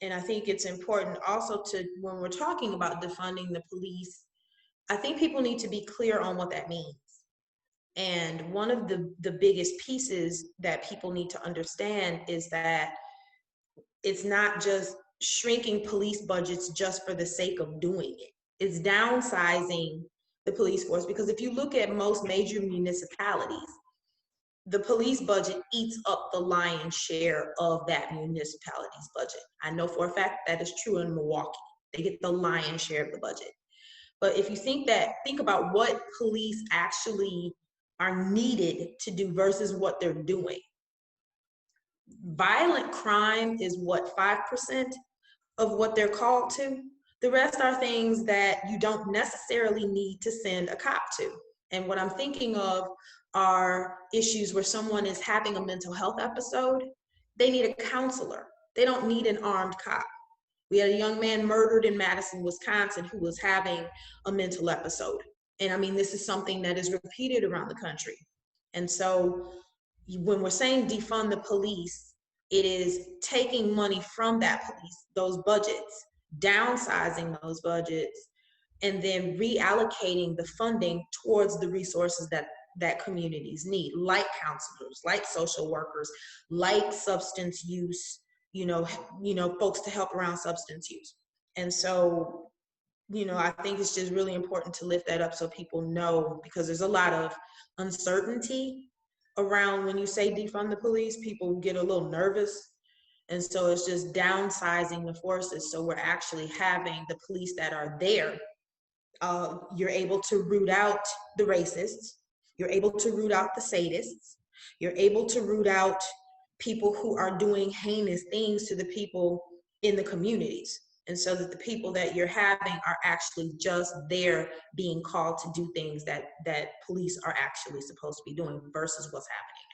And I think it's important also to, when we're talking about defunding the police, I think people need to be clear on what that means. And one of the biggest pieces that people need to understand is that it's not just shrinking police budgets just for the sake of doing it. It's downsizing the police force, because if you look at most major municipalities, the police budget eats up the lion's share of that municipality's budget. I know for a fact that is true in Milwaukee. They get the lion's share of the budget. But if you think about what police actually are needed to do versus what they're doing. Violent crime is what, 5% of what they're called to? The rest are things that you don't necessarily need to send a cop to. And what I'm thinking of are issues where someone is having a mental health episode. They need a counselor. They don't need an armed cop. We had a young man murdered in Madison, Wisconsin, who was having a mental episode. And I mean, this is something that is repeated around the country. And so when we're saying defund the police, it is taking money from that police, those budgets, downsizing those budgets, and then reallocating the funding towards the resources that communities need, like counselors, like social workers, like substance use, folks to help around substance use. And so, I think it's just really important to lift that up so people know, because there's a lot of uncertainty around when you say defund the police. People get a little nervous. And so it's just downsizing the forces. So we're actually having the police that are there. You're able to root out the racists. You're able to root out the sadists. You're able to root out people who are doing heinous things to the people in the communities. And so that the people that you're having are actually just there being called to do things that police are actually supposed to be doing versus what's happening